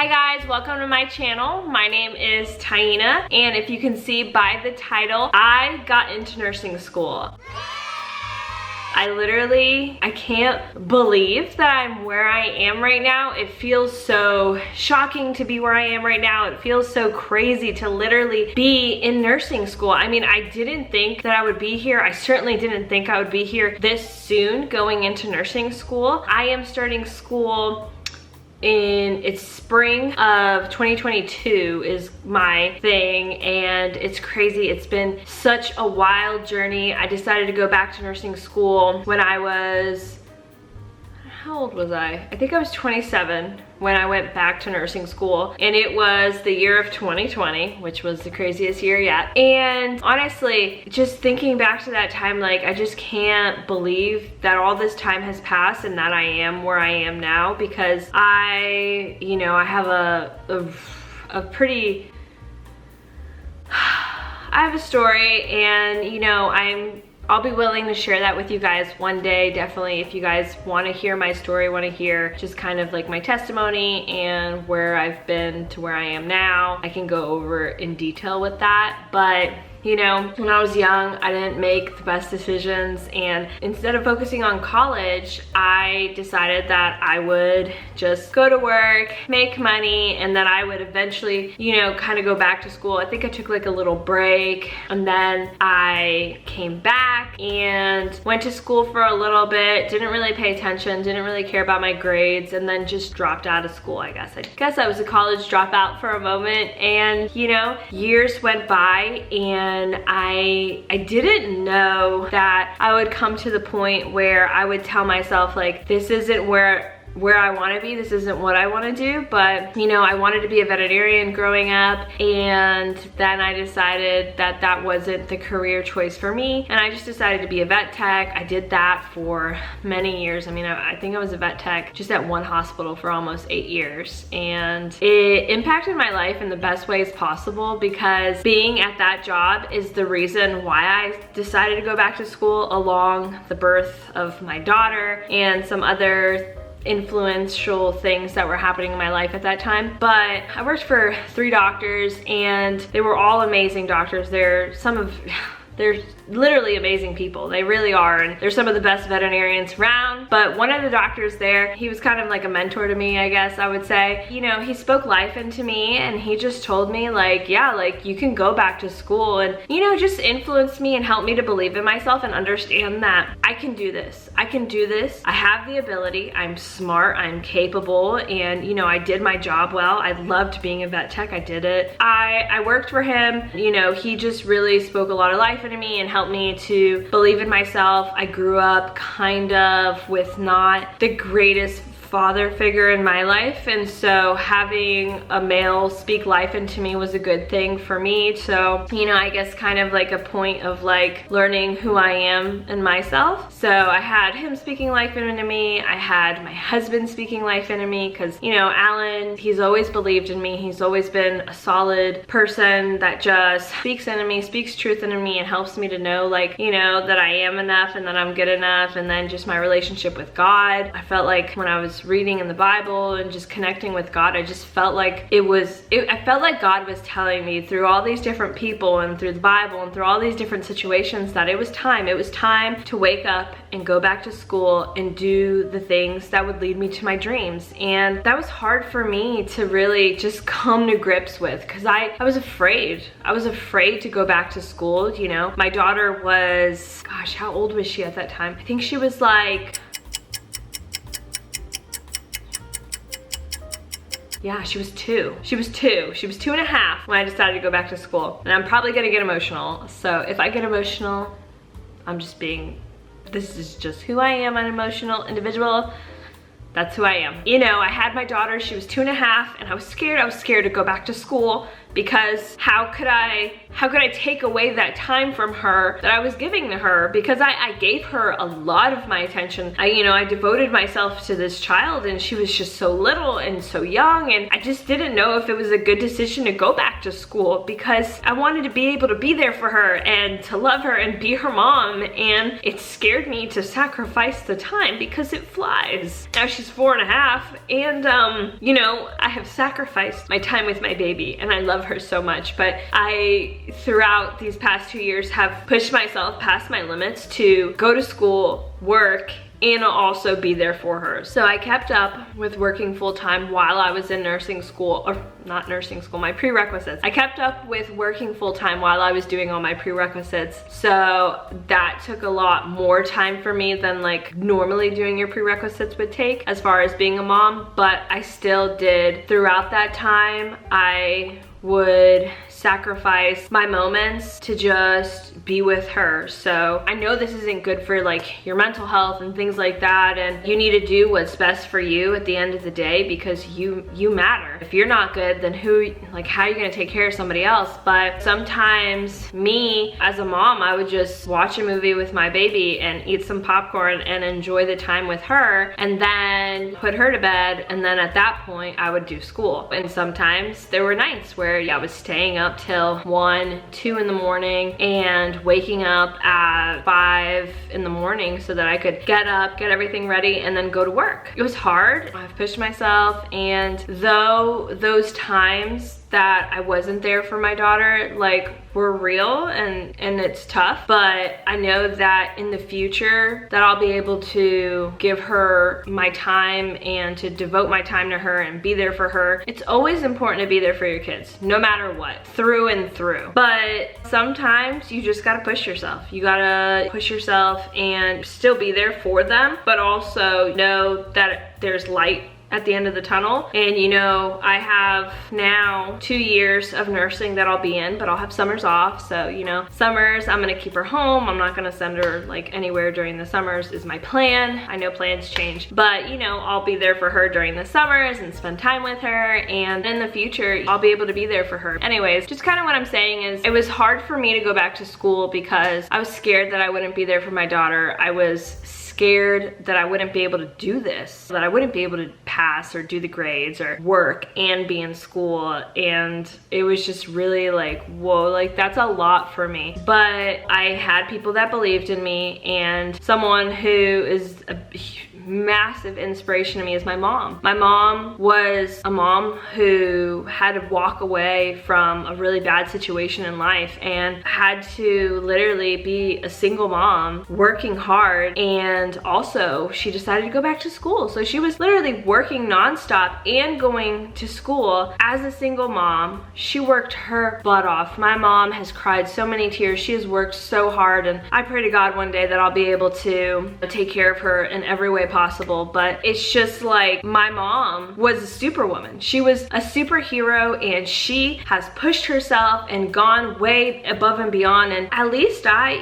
Hi guys, welcome to my channel. My name is Taina, and if you can see by the title, I got into nursing school. I can't believe that I'm where I am right now. It feels so shocking to be where I am right now. It feels so crazy to literally be in nursing school. I mean, I didn't think that I would be here. I certainly didn't think I would be here this soon going into nursing school. I am starting school it's spring of 2022 is my thing, and it's crazy. It's been such a wild journey. I decided to go back to nursing school when I was, how old was I? I think I was 27 when I went back to nursing school, and it was the year of 2020, which was the craziest year yet. And honestly, just thinking back to that time, like, I just can't believe that all this time has passed and that I am where I am now, because I have a pretty, I have a story, and I'll be willing to share that with you guys one day, definitely. If you guys want to hear my story, want to hear just kind of like my testimony and where I've been to where I am now, I can go over in detail with that. But when I was young, I didn't make the best decisions, and instead of focusing on college, I decided that I would just go to work, make money, and then I would eventually, kind of go back to school. I think I took like a little break, and then I came back and went to school for a little bit, didn't really pay attention, didn't really care about my grades, and then just dropped out of school, I guess I was a college dropout for a moment. And years went by, and I didn't know that I would come to the point where I would tell myself, like, this isn't where I want to be, this isn't what I want to do. But I wanted to be a veterinarian growing up, and then I decided that that wasn't the career choice for me, and I just decided to be a vet tech. I did that for many years. I mean, I think I was a vet tech just at one hospital for almost 8 years, and it impacted my life in the best ways possible, because being at that job is the reason why I decided to go back to school, along the birth of my daughter and some other influential things that were happening in my life at that time. But I worked for 3 doctors, and they were all amazing doctors. They're literally amazing people. They really are, and they're some of the best veterinarians around. But one of the doctors there, he was kind of like a mentor to me, I guess I would say. He spoke life into me, and he just told me, like, yeah, like, you can go back to school, and just influenced me and helped me to believe in myself and understand that I can do this. I can do this. I have the ability. I'm smart. I'm capable. And I did my job well. I loved being a vet tech. I did it. I worked for him. He just really spoke a lot of life into me and helped me to believe in myself. I grew up kind of with not the greatest father figure in my life, and so having a male speak life into me was a good thing for me. So I guess kind of like a point of like learning who I am and myself. So I had him speaking life into me. I had my husband speaking life into me, because Alan, he's always believed in me. He's always been a solid person that just speaks into me, speaks truth into me, and helps me to know, like, that I am enough and that I'm good enough. And then just my relationship with God, I felt like when I was reading in the Bible and just connecting with God, I just felt like I felt like God was telling me through all these different people and through the Bible and through all these different situations that it was time to wake up and go back to school and do the things that would lead me to my dreams. And that was hard for me to really just come to grips with, because I was afraid. I was afraid to go back to school. My daughter was, gosh, how old was she at that time? I think she was like, yeah, she was 2. She was 2. She was 2 and a half when I decided to go back to school. And I'm probably gonna get emotional. So if I get emotional, this is just who I am, an emotional individual. That's who I am. I had my daughter, she was 2 and a half, and I was scared. I was scared to go back to school, because how could I take away that time from her that I was giving to her? Because I gave her a lot of my attention. I devoted myself to this child, and she was just so little and so young, and I just didn't know if it was a good decision to go back to school, because I wanted to be able to be there for her and to love her and be her mom, and it scared me to sacrifice the time because it flies. Now she's she's 4.5, and you know, I have sacrificed my time with my baby, and I love her so much, but I, throughout these past 2 years, have pushed myself past my limits to go to school, work, and also be there for her. So I kept up with working full-time while I was in nursing school, or not nursing school, my prerequisites. I kept up with working full-time while I was doing all my prerequisites. So that took a lot more time for me than like normally doing your prerequisites would take as far as being a mom, but I still did. Throughout that time, I would sacrifice my moments to just be with her. So I know this isn't good for like your mental health and things like that, and you need to do what's best for you at the end of the day, because you matter. If you're not good, then how are you gonna take care of somebody else? But sometimes me as a mom, I would just watch a movie with my baby and eat some popcorn and enjoy the time with her, and then put her to bed, and then at that point I would do school. And sometimes there were nights where I was staying up till 1, 2 in the morning and waking up at 5 in the morning so that I could get up, get everything ready, and then go to work. It was hard. I've pushed myself, and though those times that I wasn't there for my daughter like were real and it's tough, but I know that in the future that I'll be able to give her my time and to devote my time to her and be there for her. It's always important to be there for your kids, no matter what, through and through. But sometimes you just gotta push yourself. You gotta push yourself and still be there for them, but also know that there's light at the end of the tunnel. And you know, I have now 2 years of nursing that I'll be in, but I'll have summers off. So, you know, summers, I'm gonna keep her home. I'm not gonna send her like anywhere during the summers is my plan. I know plans change, but you know, I'll be there for her during the summers and spend time with her. And in the future, I'll be able to be there for her. Anyways, just kind of what I'm saying is it was hard for me to go back to school because I was scared that I wouldn't be there for my daughter. I was scared that I wouldn't be able to do this, that I wouldn't be able to pass or do the grades or work and be in school. And it was just really like, whoa, like that's a lot for me. But I had people that believed in me, and someone who is a massive inspiration to me is my mom. My mom was a mom who had to walk away from a really bad situation in life and had to literally be a single mom working hard, and also she decided to go back to school. So she was literally working nonstop and going to school as a single mom. She worked her butt off. My mom has cried so many tears. She has worked so hard, and I pray to God one day that I'll be able to take care of her in every way possible. But it's just like my mom was a superwoman. She was a superhero, and she has pushed herself and gone way above and beyond. And at least I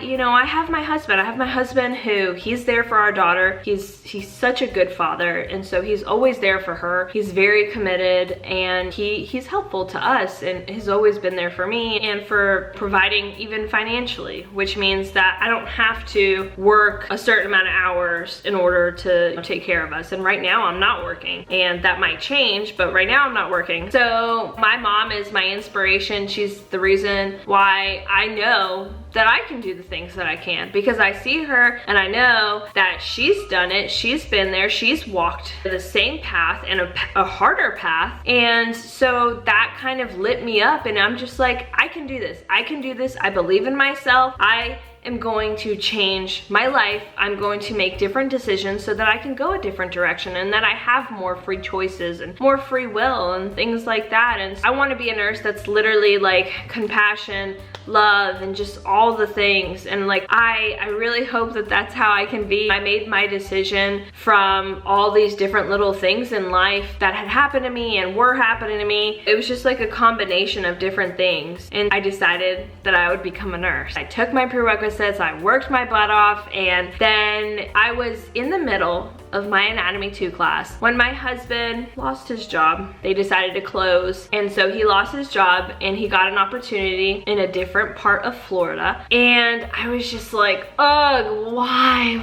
have my husband. I have my husband who he's there for our daughter. He's such a good father, and so he's always there for her. He's very committed, and he's helpful to us, and he's always been there for me and for providing even financially, which means that I don't have to work a certain amount of hours in order to take care of us. And right now I'm not working, and that might change, but right now I'm not working. So my mom is my inspiration. She's the reason why I know that I can do the things that I can, because I see her and I know that she's done it. She's been there. She's walked the same path and a harder path. And so that kind of lit me up, and I'm just like, I can do this. I can do this. I believe in myself. I am going to change my life. I'm going to make different decisions so that I can go a different direction, and that I have more free choices and more free will and things like that. And I want to be a nurse that's literally like compassion, love, and just all the things. And like I really hope that that's how I can be. I made my decision from all these different little things in life that had happened to me and were happening to me. It was just like a combination of different things, and I decided that I would become a nurse. I took my prerequisites, I worked my butt off, and then I was in the middle of my Anatomy 2 class when my husband lost his job. They decided to close, and so he lost his job and he got an opportunity in a different part of Florida. And I was just like, ugh, why?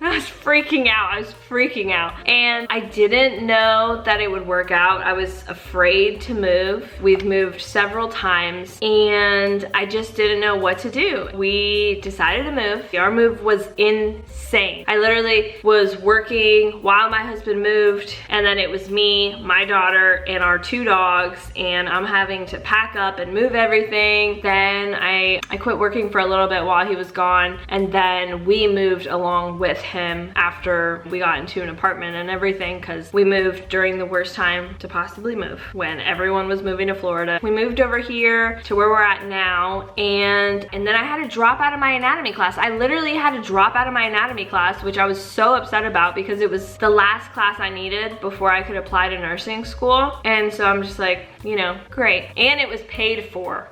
I was freaking out. I was freaking out. And I didn't know that it would work out. I was afraid to move. We've moved several times and I just didn't know what to do. We decided to move. Our move was insane. I literally was working while my husband moved, and then it was me, my daughter, and our 2 dogs, and I'm having to pack up and move everything. Then I quit working for a little bit while he was gone, and then we moved along with him after we got into an apartment and everything, because we moved during the worst time to possibly move, when everyone was moving to Florida. We moved over here to where we're at now, and then I had to drop out of my anatomy class. I literally had to drop out of my anatomy class, which I was so upset about because it was the last class I needed before I could apply to nursing school. And so I'm just like, you know, great. And it was paid for.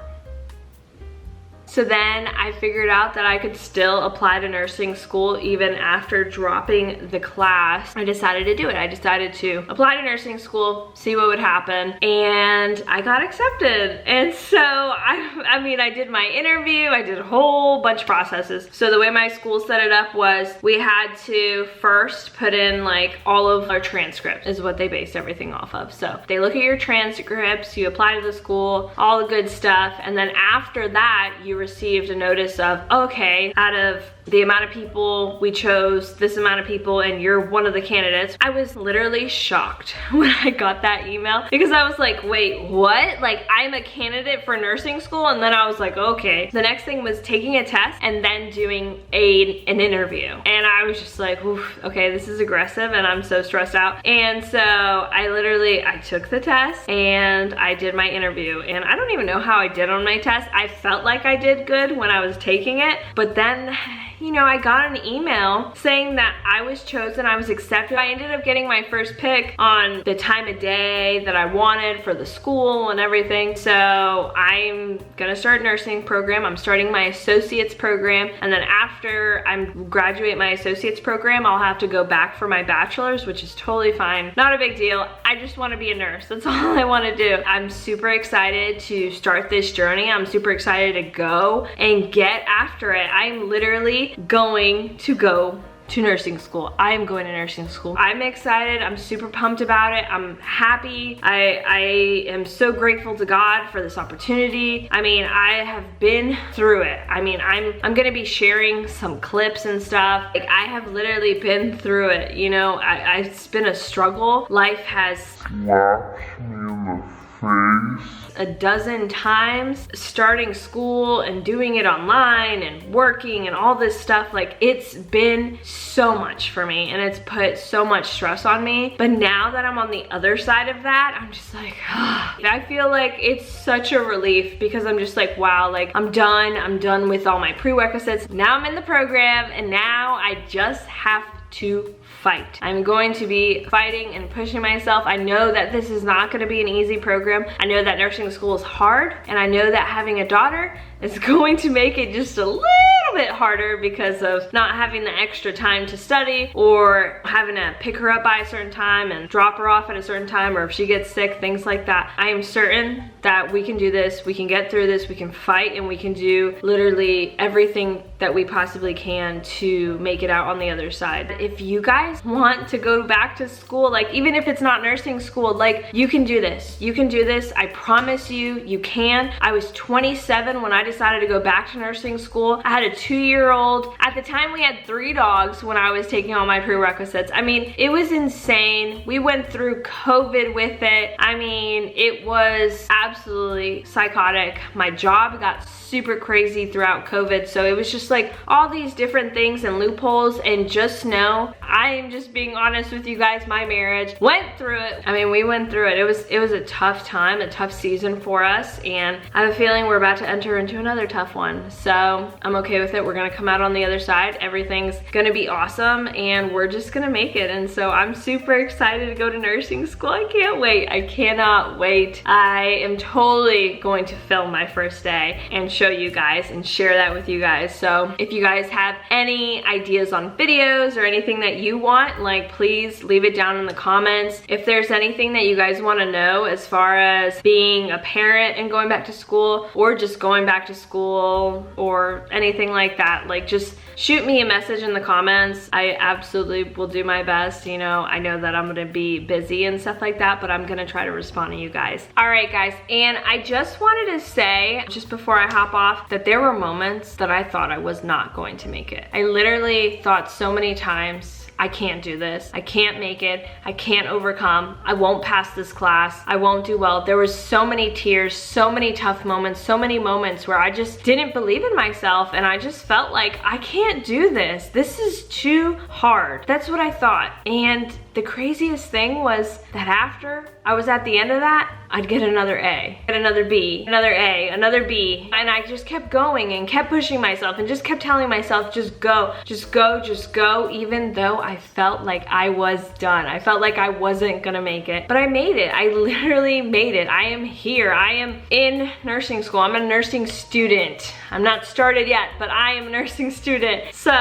So then I figured out that I could still apply to nursing school even after dropping the class. I decided to do it. I decided to apply to nursing school, see what would happen, and I got accepted. And so I mean, I did my interview, I did a whole bunch of processes. So the way my school set it up was we had to first put in like all of our transcripts is what they based everything off of. So they look at your transcripts, you apply to the school, all the good stuff, and then after that, you received a notice of, okay, out of the amount of people we chose, this amount of people, and you're one of the candidates. I was literally shocked when I got that email because I was like, wait, what? Like, I'm a candidate for nursing school? And then I was like, okay. The next thing was taking a test and then doing an interview. And I was just like, oof, okay, this is aggressive and I'm so stressed out. And so I took the test and I did my interview. And I don't even know how I did on my test. I felt like I did good when I was taking it, but then, you know, I got an email saying that I was chosen, I was accepted. I ended up getting my first pick on the time of day that I wanted for the school and everything. So I'm gonna start a nursing program. I'm starting my associate's program. And then after I graduate my associate's program, I'll have to go back for my bachelor's, which is totally fine. Not a big deal. I just wanna be a nurse. That's all I wanna do. I'm super excited to start this journey. I'm super excited to go and get after it. I'm literally going to go to nursing school. I am going to nursing school. I'm excited. I'm super pumped about it. I'm happy. I am so grateful to God for this opportunity. I mean, I have been through it. I mean, I'm gonna be sharing some clips and stuff. Like, I have literally been through it. You know, it's been a struggle. Life has slapped me in the face a dozen times, starting school and doing it online and working and all this stuff. Like, it's been so much for me and it's put so much stress on me. But now that I'm on the other side of that, I'm just like, I feel like it's such a relief because I'm just like, wow, like I'm done with all my prerequisites. Now I'm in the program and now I just have to fight. I'm going to be fighting and pushing myself. I know that this is not going to be an easy program. I know that nursing school is hard, and I know that having a daughter is going to make it just a little bit harder because of not having the extra time to study or having to pick her up by a certain time and drop her off at a certain time, or if she gets sick, things like that. I am certain that we can do this, we can get through this, we can fight, and we can do literally everything that we possibly can to make it out on the other side. If you guys want to go back to school, like even if it's not nursing school, like you can do this. You can do this. I promise you, you can. I was 27 when I decided to go back to nursing school. I had a 2-year-old. At the time we had 3 dogs when I was taking all my prerequisites. I mean, it was insane. We went through COVID with it. I mean, it was absolutely psychotic. My job got super crazy throughout COVID, so it was just like all these different things and loopholes. And just know, I am just being honest with you guys, my marriage went through it. I mean, we went through it. It was a tough time, a tough season for us, and I have a feeling we're about to enter into another tough one. So I'm okay with it. We're gonna come out on the other side. Everything's gonna be awesome and we're just gonna make it. And so I'm super excited to go to nursing school. I can't wait. I cannot wait. I am totally going to film my first day and show you guys and share that with you guys. So So if you guys have any ideas on videos or anything that you want, like please leave it down in the comments. If there's anything that you guys want to know as far as being a parent and going back to school, or just going back to school, or anything like that, like just shoot me a message in the comments. I absolutely will do my best. You know, I know that I'm gonna be busy and stuff like that, but I'm gonna try to respond to you guys. All right, guys, and I just wanted to say, just before I hop off, that there were moments that I thought I was not going to make it. I literally thought so many times, I can't do this. I can't make it. I can't overcome. I won't pass this class. I won't do well. There was so many tears, so many tough moments, so many moments where I just didn't believe in myself, and I just felt like I can't do this. This is too hard. That's what I thought. And the craziest thing was that after I was at the end of that, I'd get another A, get another B, another A, another B. And I just kept going and kept pushing myself and just kept telling myself, just go, just go, just go, even though I felt like I was done. I felt like I wasn't gonna make it, but I made it. I literally made it. I am here. I am in nursing school. I'm a nursing student. I'm not started yet, but I am a nursing student. So,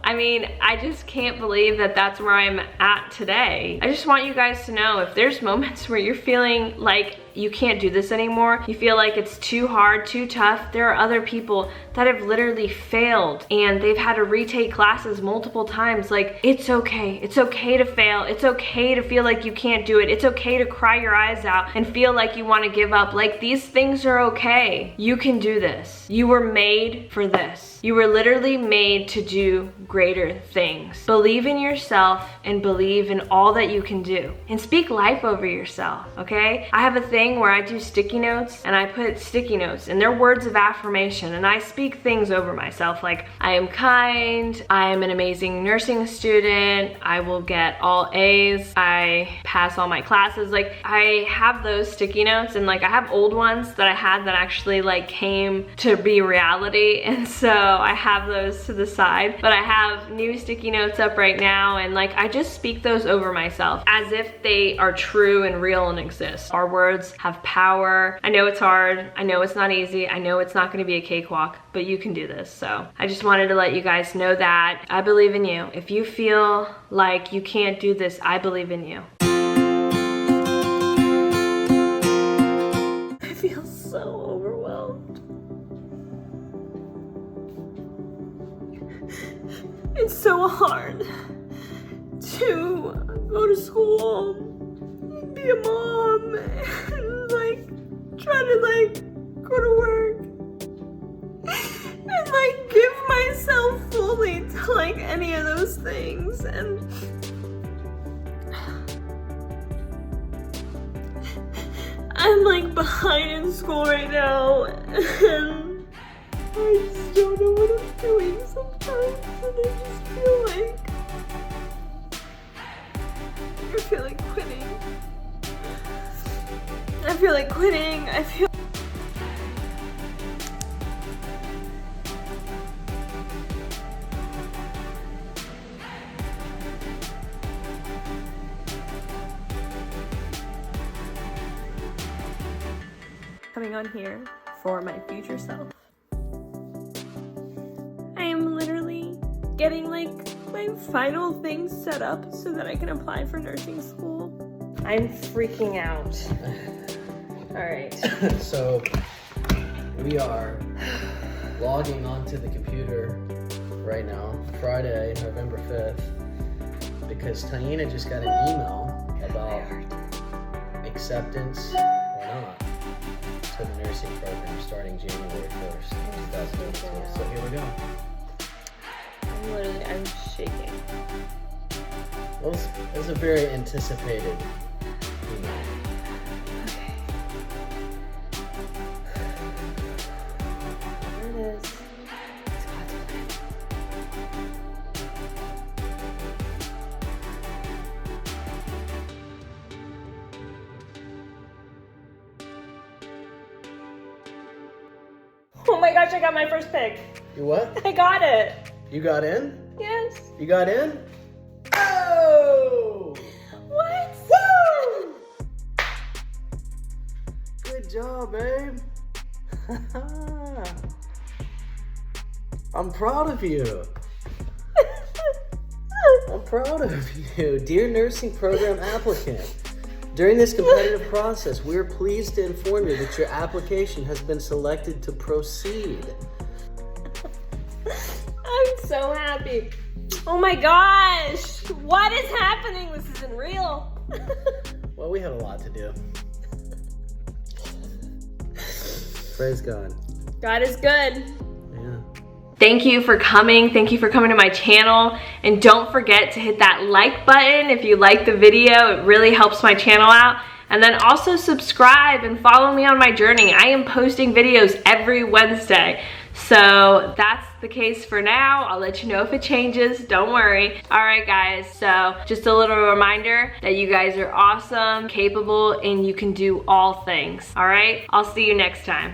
I mean, I just can't believe that that's where I'm at today. I just want you guys to know, if there's moments where you're feeling like you can't do this anymore, you feel like it's too hard, too tough, there are other people that have literally failed and they've had to retake classes multiple times. Like, it's okay. It's okay to fail. It's okay to feel like you can't do it. It's okay to cry your eyes out and feel like you want to give up. Like, these things are okay. You can do this. You were made for this. You were literally made to do greater things. Believe in yourself and believe in all that you can do. And speak life over yourself, okay? I have a thing where I do sticky notes, and I put sticky notes and they're words of affirmation, and I speak things over myself like, I am kind, I am an amazing nursing student, I will get all A's, I pass all my classes. Like, I have those sticky notes, and like I have old ones that I had that actually like came to be reality, and so I have those to the side, but I have new sticky notes up right now, and like I just speak those over myself as if they are true and real and exist. Our words have power. I know it's hard. I know it's not easy. I know it's not going to be a cakewalk, but you can do this. So I just wanted to let you guys know that I believe in you. If you feel like you can't do this, I believe in you. I feel so overwhelmed. It's so hard to go to school, be a mom, and like try to like go to work and like give myself fully to like any of those things. And I'm like behind in school right now, and I just don't know what I'm doing sometimes, and I just feel like quitting. I feel like quitting. I feel coming on here for my future self. I am literally getting like my final things set up so that I can apply for nursing school. I'm freaking out. All right. So we are logging onto the computer right now, Friday, November 5th, because Taina just got an email about acceptance or not to the nursing program starting January 1st, 2022. So here we go. I'm shaking. Well, it was a very anticipated email. Okay. There it is. It's God's plan. Oh my gosh, I got my first pick. You what? I got it. You got in? Yes. You got in? Oh! What? Woo! Good job, babe. I'm proud of you. I'm proud of you. Dear nursing program applicant, during this competitive process, we are pleased to inform you that your application has been selected to proceed. I'm so happy. Oh my gosh. What is happening? This isn't real. Well, we have a lot to do. Praise God. God is good. Yeah. Thank you for coming. Thank you for coming to my channel. And don't forget to hit that like button if you like the video. It really helps my channel out. And then also subscribe and follow me on my journey. I am posting videos every Wednesday. So that's the case for now. I'll let you know if it changes. Don't worry. All right, guys. So just a little reminder that you guys are awesome, capable, and you can do all things. All right? I'll see you next time.